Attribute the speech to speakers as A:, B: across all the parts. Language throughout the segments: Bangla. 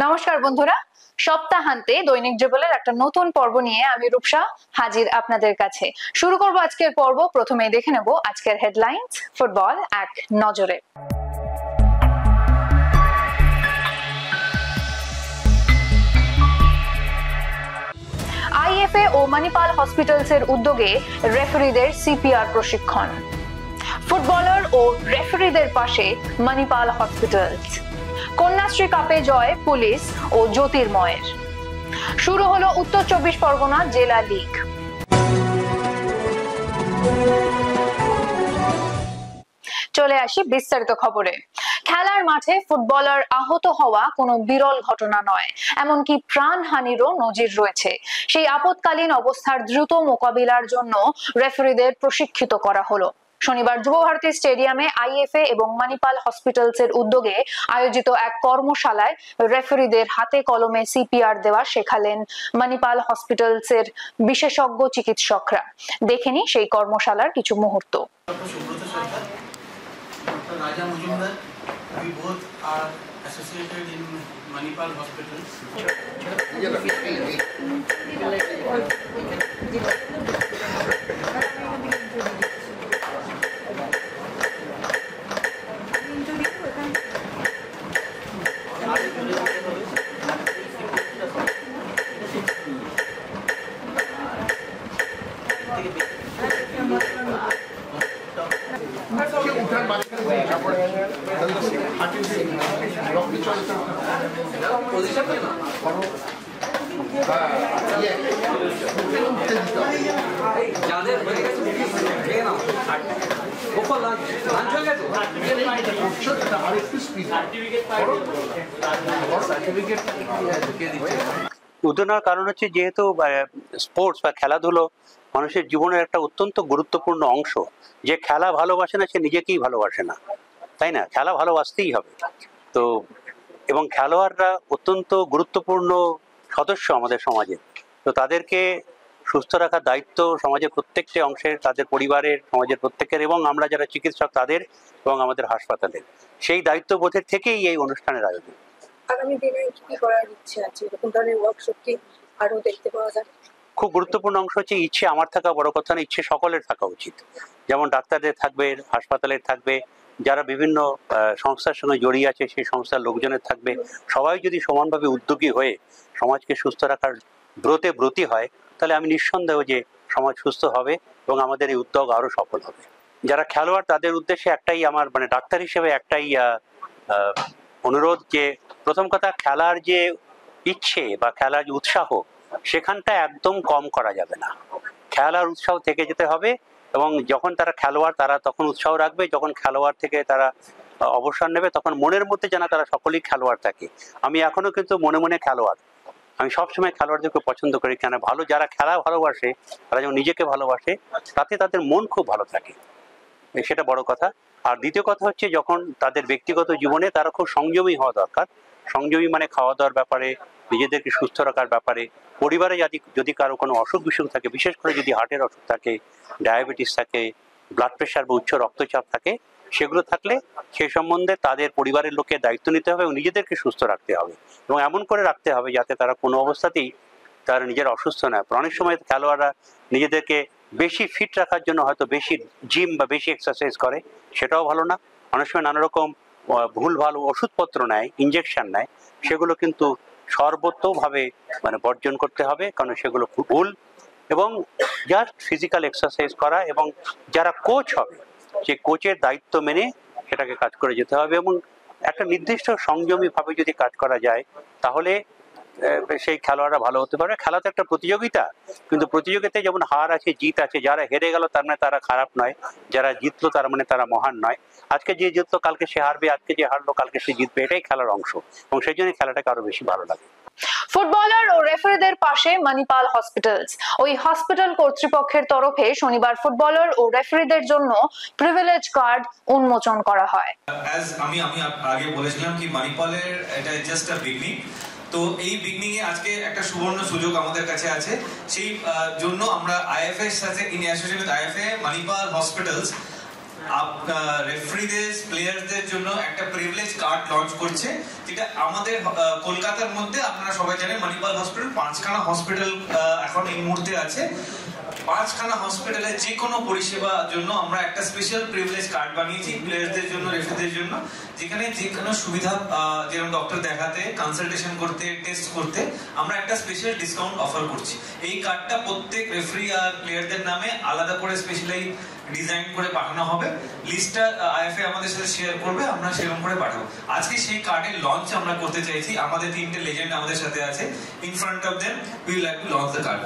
A: নমস্কার বন্ধুরা, সপ্তাহান্তে দৈনিক যুগলের একটা নতুন পর্ব নিয়ে আমি রূপসা হাজির আপনাদের কাছে। শুরু করব আজকের পর্ব। প্রথমেই দেখে নেব আজকের হেডলাইন্স ফুটবল এক নজরে। আইএফএ ও মণিপাল হসপিটালসের উদ্যোগে রেফারিদের সিপিআর প্রশিক্ষণ। ফুটবলার ও রেফারিদের পাশে মণিপাল হসপিটালস। কন্যাশ্রী কাপে জয় পুলিশ ও জ্যোতির্ময়ের। শুরু হলো উত্তর 24 পরগনা জেলা লীগ। চলে আসি বিস্তারিত খবরে। খেলার মাঠে ফুটবলার আহত হওয়া কোনো বিরল ঘটনা নয়, এমনকি প্রাণহানিরও নজির রয়েছে। সেই আপৎকালীন অবস্থার দ্রুত মোকাবিলার জন্য রেফারিদের প্রশিক্ষিত করা হলো। শনিবার যুবভারতী স্টেডিয়ামে আইএফএ এবং মণিপাল হসপিটালসের উদ্যোগে আয়োজিত এক কর্মশালায় রেফারিদের হাতে কলমে সিপিআর দেওয়া শেখালেন মণিপাল হসপিটালসের বিশেষজ্ঞ চিকিৎসকরা। দেখেনি সেই কর্মশালার কিছু মুহূর্ত।
B: Raja Mujumdar, we both are associated in Manipal hospitals.
C: উদ্যোগের কারণ হচ্ছে যেহেতু স্পোর্টস বা খেলাধুলো মানুষের জীবনের একটা অত্যন্ত গুরুত্বপূর্ণ অংশ। যে খেলা ভালোবাসে না সে নিজেকেই ভালোবাসে না, তাই না? খেলা ভালোবাসতেই হবে। তো এবং খেলোয়াড়রা অত্যন্ত গুরুত্বপূর্ণ সদস্য আমাদের সমাজে। তো তাদেরকে সুস্থ রাখার দায়িত্ব সমাজের প্রত্যেকটি অংশের, তাদের পরিবারের, সমাজের প্রত্যেকের, এবং আমরা যারা চিকিৎসক তাদের এবং আমাদের হাসপাতালের। সেই দায়িত্ববোধের থেকেই এই অনুষ্ঠানের আয়োজন।
D: আগামী দিনে কি করার ইচ্ছে আছে? এরকম ধরনের ওয়ার্কশপ কি আরো দেখতে পাওয়া যাবে?
C: খুব গুরুত্বপূর্ণ অংশ হচ্ছে ইচ্ছে আমার থাকা বড় কথা না, ইচ্ছে সকলের থাকা উচিত। যেমন ডাক্তারদের থাকবে, হাসপাতালের থাকবে, যারা বিভিন্ন সংস্থার সঙ্গে জড়িয়ে আছে সেই সংস্থার লোকজনের থাকবে। সবাই যদি সমানভাবে উদ্যোগী হয়ে সমাজকে সুস্থ রাখার ব্রতী হয়, তাহলে আমি নিঃসন্দেহ যে সমাজ সুস্থ হবে এবং আমাদের এই উদ্যোগ আরো সফল হবে। যারা খেলোয়াড় তাদের উদ্দেশ্যে একটাই আমার ডাক্তার হিসেবে একটাই অনুরোধ, যে প্রথম কথা, খেলার যে ইচ্ছে বা খেলার যে উৎসাহ সেখানটা একদম কম করা যাবে না। খেলার উৎসাহ থেকে যেতে হবে, এবং যখন তারা খেলোয়াড় তারা তখন উৎসাহ রাখবে, যখন খেলোয়াড় থেকে তারা অবসর নেবে তখন মনের মধ্যে যেন তারা সকলেই খেলোয়াড় থাকে। আমি এখনো কিন্তু মনে মনে খেলোয়াড়। আমি সবসময় খেলোয়াড়দেরকে পছন্দ করি, কেন ভালো যারা খেলা ভালোবাসে তারা যখন নিজেকে ভালোবাসে তাতে তাদের মন খুব ভালো থাকে, সেটা বড় কথা। আর দ্বিতীয় কথা হচ্ছে যখন তাদের ব্যক্তিগত জীবনে তারা খুব সংযমী হওয়া দরকার। সংযমী মানে খাওয়া দাওয়ার ব্যাপারে, নিজেদেরকে সুস্থ রাখার ব্যাপারে, পরিবারে যদি কারো কোনো অসুখ বিসুখ থাকে, বিশেষ করে যদি হার্টের অসুখ থাকে, ডায়াবেটিস থাকে, ব্লাড প্রেশার বা উচ্চ রক্তচাপ থাকে, সেগুলো থাকলে সেই সম্বন্ধে তাদের পরিবারের লোকের দায়িত্ব নিতে হবে এবং নিজেদেরকে সুস্থ রাখতে হবে, এবং এমন করে রাখতে হবে যাতে তারা কোনো অবস্থাতেই তারা নিজের অসুস্থ না। অনেক সময় খেলোয়াড়রা নিজেদেরকে বেশি ফিট রাখার জন্য হয়তো বেশি জিম বা বেশি এক্সারসাইজ করে, সেটাও ভালো না। অনেক সময় নানা রকম ভুলভাল ওষুধপত্র নেয়, ইঞ্জেকশন নেয়, সেগুলো কিন্তু সর্বতোভাবে বর্জন করতে হবে, কারণ সেগুলো খুব ভুল। এবং জাস্ট ফিজিক্যাল এক্সারসাইজ করা, এবং যারা কোচ হবে যে কোচের দায়িত্ব মেনে সেটাকে কাজ করে যেতে হবে, এবং একটা নির্দিষ্ট সংযমীভাবে যদি কাজ করা যায় তাহলে সেই খেলোয়াড়রা ভালো হতে পারে। খেলা তো একটা প্রতিযোগিতা, কিন্তু প্রতিযোগিতায় যেমন হার আছে, জিত আছে। যারা হেরে গেল তার মানে তারা খারাপ নয়, যারা জিতলো তার মানে তারা মহান নয়। আজকে যে জিতলো কালকে সে হারবে, আজকে যে হারলো কালকে সে জিতবে, এটাই খেলার অংশ, এবং সেই জন্য খেলাটাকে আরো বেশি ভালো লাগে।
A: ফুটবলার ও রেফারিদের পাশে মণিপাল হসপিটালস। ওই হসপিটাল কর্তৃপক্ষের তরফে শনিবার ফুটবলার ও রেফারিদের জন্য প্রিভিলেজ কার্ড উন্মোচন করা হয়।
E: আমি আগে বলেছিলাম কি মণিপালের এটা জাস্ট আ বিগনিং। তো এই বিগনিং এ আজকে একটা সুবর্ণ সুযোগ আমাদের কাছে আছে, সেই জন্য আমরা আইএফএ এর সাথে in association with IFA Manipal hospitals রেফারিদের প্লেয়ারদের জন্য একটা প্রিভিলেজ কার্ড লঞ্চ করছে, যেটা আমাদের কলকাতার মধ্যে আপনারা সবাই জানেন মণিপাল হসপিটাল 5খানা হসপিটাল এখন এই মুহূর্তে আছে। 5খানা হসপিটালের যে কোনো পরিষেবার জন্য আমরা একটা স্পেশাল প্রিভিলেজ কার্ড বানিয়েছি প্লেয়ারদের জন্য, রেফারিদের জন্য, যেখানে যে কোনো সুবিধা যেরকম ডক্টর দেখাতে, কনসালটেশন করতে, টেস্ট করতে আমরা একটা স্পেশাল ডিসকাউন্ট অফার করছি। এই কার্ডটা প্রত্যেক রেফারি আর প্লেয়ারদের নামে আলাদা করে স্পেশালি ডিজাইন করে পাঠানো হবে। লিস্টটা আইএফএ আমাদের সাথে শেয়ার করবে, আমরা সেরকম করে পাঠাবো। আজকে সেই কার্ডের লঞ্চ আমরা করতে চাইছি। আমাদের 3টে লেজেন্ড আমাদের সাথে আছে। In front of them we will like to launch the card.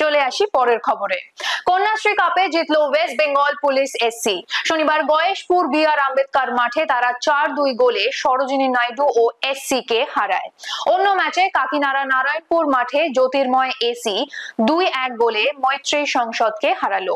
A: চলে আসি পরের খবরে। কন্যাশ্রী কাপে জিতলো ওয়েস্ট বেঙ্গল পুলিশ এসসি। শনিবার গয়েশপুর বি.আর. আম্বেদকর মাঠে তারা 4-2 গোলে সরোজিনী নাইডু ও এসসি কে হারায়। অন্য ম্যাচে কাকিনাড়া নারায়ণপুর মাঠে জ্যোতির্ময় এসি 2-1 গোলে মৈত্রী সংসদকে হারালো।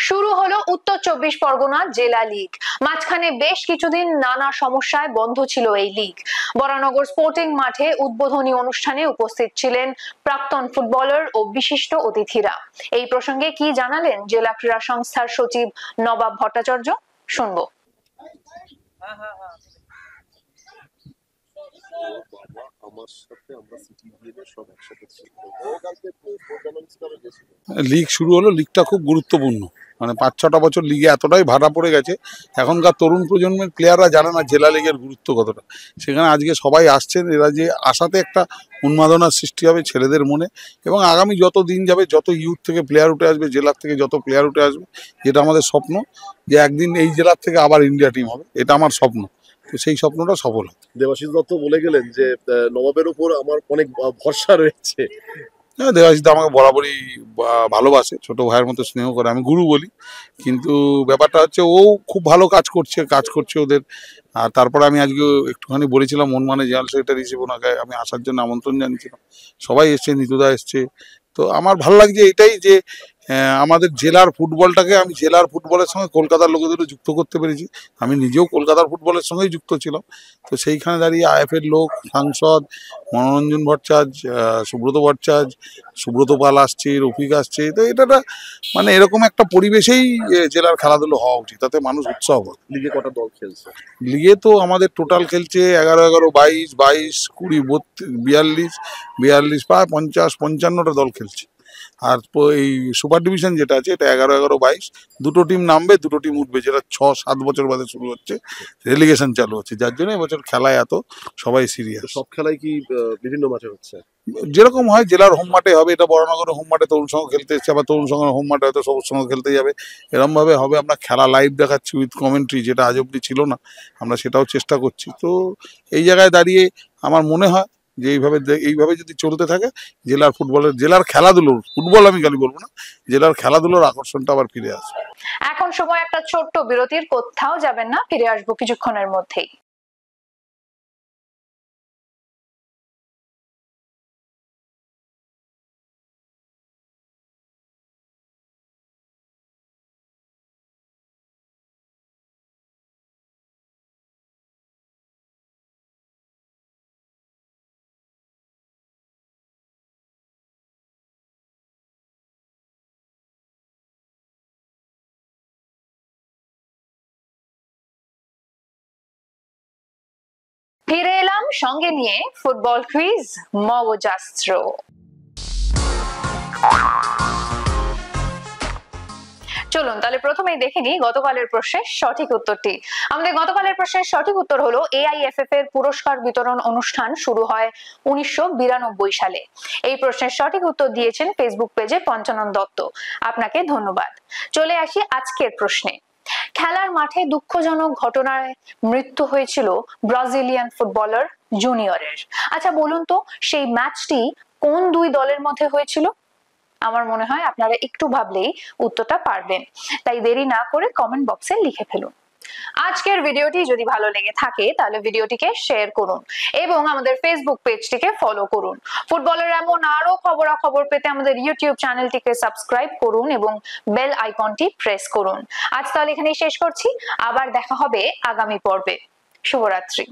A: শুরু হলো উত্তর 24 পরগনা জেলা লীগ। মাঝখানে বেশ কিছুদিন নানা সমস্যায় বন্ধ ছিল এই লীগ। বরানগর স্পোর্টিং মাঠে উদ্বোধনী অনুষ্ঠানে উপস্থিত ছিলেন প্রাক্তন ফুটবলার ও বিশিষ্ট অতিথিরা। এই প্রসঙ্গে কি জানালেন জেলা ক্রীড়া সংস্থার সচিব নবাব ভট্টাচার্য, শুনবো।
F: লিগ শুরু হলো, লিগটা খুব গুরুত্বপূর্ণ। মানে 5-6টা বছর লিগে এতটাই ভাড়া পড়ে গেছে, এখনকার তরুণ প্রজন্মের প্লেয়াররা জানে না জেলা লিগের গুরুত্ব কতটা। সেখানে আজকে সবাই আসছেন, এরা যে আসাতে একটা উন্মাদনার সৃষ্টি হবে ছেলেদের মনে, এবং আগামী যত দিন যাবে যত ইউথ থেকে প্লেয়ার উঠে আসবে, জেলার থেকে যত প্লেয়ার উঠে আসবে, যেটা আমাদের স্বপ্ন যে একদিন এই জেলার থেকে আবার ইন্ডিয়া টিম হবে, এটা আমার স্বপ্ন। তো সেই স্বপ্নটা সফল হয়।
G: দেবাশিস দত্ত বলে গেলেন যে নবাবের উপর আমার অনেক ভরসা রয়েছে।
F: দেবাশিস আমাকে বরাবরই ভালোবাসে, ছোট ভাইয়ের মতো স্নেহ করে, আমি গুরু বলি। কিন্তু ব্যাপারটা হচ্ছে ও খুব ভালো কাজ করছে ওদের। আর তারপরে আমি আজকে একটুখানি বলেছিলাম মনমানে জেনারেল সেক্রেটারি হিসেবে ওনাকে আমি আসার জন্য আমন্ত্রণ জানিয়েছিলাম। সবাই এসছে, নিতুদা এসছে। তো আমার ভালো লাগছে এটাই যে আমাদের জেলার ফুটবলটাকে আমি জেলার ফুটবলের সঙ্গে কলকাতার লোকেদেরও যুক্ত করতে পেরেছি। আমি নিজেও কলকাতার ফুটবলের সঙ্গেই যুক্ত ছিলাম। তো সেইখানে দাঁড়িয়ে আইএফের লোক, সাংসদ মনোরঞ্জন ভট্টাচার্য, সুব্রত ভট্টাচার্য, সুব্রত পাল আসছে, রফিক আসছে। তো এটা মানে এরকম একটা পরিবেশেই জেলার খেলাধুলো হওয়া উচিত, তাতে মানুষ উৎসাহ হয়।
G: লিগে কটা দল খেলছে?
F: লিগে তো আমাদের টোটাল খেলছে 11-11, 22, 22, 20, 32, 42, প্রায় 50-55টা দল খেলছে। আর এই সুপার ডিভিশন যেটা আছে এটা 11-11, 22, দুটো টিম নামবে, দুটো টিম উঠবে, যেটা 6-7 বছর বাদে শুরু হচ্ছে। রেলিগেশন চালু হচ্ছে, যার জন্য এবছর খেলায় এত সবাই সিরিয়াস।
G: সব খেলাই কি বিভিন্ন মাঠে হচ্ছে?
F: যেরকম হয় জেলার হোম মাঠে হবে, এটা বরানগরের হোম মাঠে তরুণ সংঘ খেলতে এসছে, আবার তরুণ সংঘের হোম মাঠে হয়তো সবুজ সংঘ খেলতে যাবে। এরকম ভাবে হবে। আমরা খেলা লাইভ দেখাচ্ছি উইথ কমেন্ট্রি, যেটা আজ অব্দি ছিল না, আমরা সেটাও চেষ্টা করছি। তো এই জায়গায় দাঁড়িয়ে আমার মনে হয় যে এইভাবে যদি চলতে থাকে জেলার খেলাধুলোর, ফুটবল আমি খালি বলবো না, জেলার খেলাধুলোর আকর্ষণটা আবার ফিরে আসবে।
A: এখন সময় একটা ছোট্ট বিরতির, কোথাও যাবেন না, ফিরে আসবো কিছুক্ষণের মধ্যেই। ফিরে এলাম সঙ্গে নিয়ে ফুটবল কুইজ মগজাস্ত্র। চলুন তাহলে প্রথমেই দেখে নিই গতকালের প্রশ্নের সঠিক উত্তরটি। আমাদের গতকালের প্রশ্নের সঠিক উত্তর হলো AIFF এর পুরস্কার বিতরণ অনুষ্ঠান শুরু হয় 1992 সালে। এই প্রশ্নের সঠিক উত্তর দিয়েছেন ফেসবুক পেজে পঞ্চানন দত্ত, আপনাকে ধন্যবাদ। চলে আসি আজকের প্রশ্নে। খেলার মাঠে দুঃখজনক ঘটনায় মৃত্যু হয়েছিল ব্রাজিলিয়ান ফুটবলার জুনিয়রের। আচ্ছা বলুন তো সেই ম্যাচটি কোন দুই দলের মধ্যে হয়েছিল? আমার মনে হয় আপনারা একটু ভাবলেই উত্তরটা পারবেন, তাই দেরি না করে কমেন্ট বক্সে লিখে ফেলুন। আজকের ভিডিওটি যদি ভালো লেগে থাকে তাহলে ভিডিওটিকে শেয়ার করুন এবং আমাদের ফেসবুক পেজটিকে ফলো করুন। ফুটবলের এমন আরো খবরাখবর পেতে আমাদের ইউটিউব চ্যানেলটিকে সাবস্ক্রাইব করুন এবং বেল আইকনটি প্রেস করুন। আজ তাহলে এখানেই শেষ করছি, আবার দেখা হবে আগামী পর্বে। শুভরাত্রি।